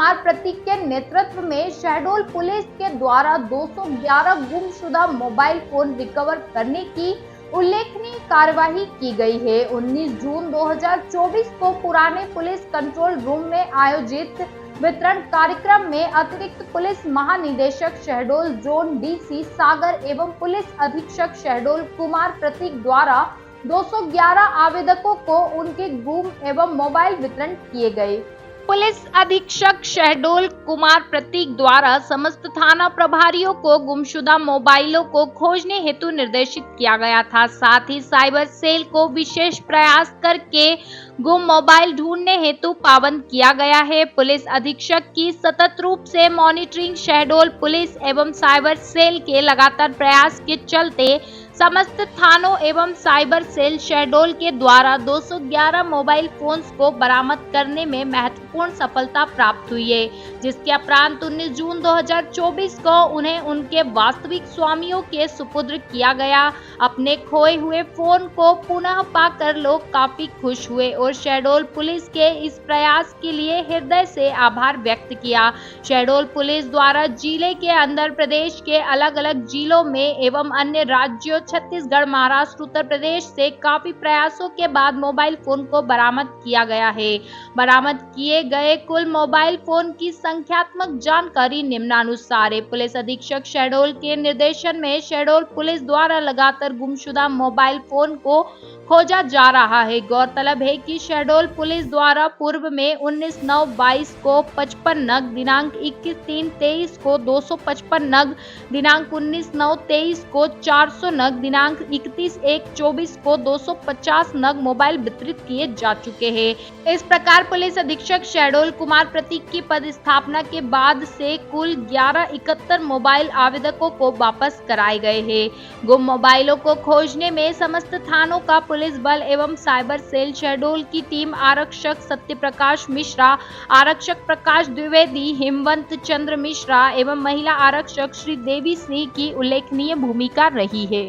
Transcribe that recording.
कुमार प्रतीक के नेतृत्व में शहडोल पुलिस के द्वारा 211 गुमशुदा मोबाइल फोन रिकवर करने की उल्लेखनीय कार्यवाही की गई है। 19 जून 2024 को पुराने पुलिस कंट्रोल रूम में आयोजित वितरण कार्यक्रम में अतिरिक्त पुलिस महानिदेशक शहडोल जोन डीसी सागर एवं पुलिस अधीक्षक शहडोल कुमार प्रतीक द्वारा 211 आवेदकों को उनके गुम एवं मोबाइल वितरण किए गए। पुलिस अधीक्षक शहडोल कुमार प्रतीक द्वारा समस्त थाना प्रभारियों को गुमशुदा मोबाइलों को खोजने हेतु निर्देशित किया गया था। साथ ही साइबर सेल को विशेष प्रयास करके गुम मोबाइल ढूंढने हेतु पाबंद किया गया है। पुलिस अधीक्षक की सतत रूप से मॉनिटरिंग शहडोल पुलिस एवं साइबर सेल के लगातार प्रयास के चलते समस्त थानों एवं साइबर सेल शहडोल के द्वारा 211 मोबाइल फोन्स को बरामद करने में महत्वपूर्ण सफलता प्राप्त हुई है, जिसके उपरांत 19 जून 2024 को उन्हें उनके वास्तविक स्वामियों के सुपुर्द किया गया। अपने खोए हुए फोन को पुनः पाकर लोग काफी खुश हुए और शहडोल पुलिस के इस प्रयास के लिए हृदय से आभार व्यक्त किया। शहडोल पुलिस द्वारा जिले के अंदर प्रदेश के अलग अलग जिलों में एवं अन्य राज्यों छत्तीसगढ़, महाराष्ट्र, उत्तर प्रदेश से काफी प्रयासों के बाद मोबाइल फोन को बरामद किया गया है। बरामद किए गए कुल मोबाइल फोन की संख्यात्मक जानकारी निम्नानुसार है। पुलिस अधीक्षक शहडोल के निर्देशन में शहडोल पुलिस द्वारा लगातार गुमशुदा मोबाइल फोन को खोजा जा रहा है। गौरतलब है कि शहडोल पुलिस द्वारा पूर्व में 19/9/22 को 55 नग, दिनांक 21/3/23 को 255 नग, दिनांक 19/9/23 को 400 नग, दिनांक 31/1/24 को 250 नग मोबाइल वितरित किए जा चुके हैं। इस प्रकार पुलिस अधीक्षक शहडोल कुमार प्रतीक की पदस्थापना के बाद से कुल 1171 मोबाइल आवेदकों को वापस कराए गए हैं। गुम मोबाइलों को खोजने में समस्त थानों का पुलिस बल एवं साइबर सेल शहडोल की टीम आरक्षक सत्य प्रकाश मिश्रा, आरक्षक प्रकाश द्विवेदी, हिमवंत चंद्र मिश्रा एवं महिला आरक्षक श्री देवी सिंह की उल्लेखनीय भूमिका रही है।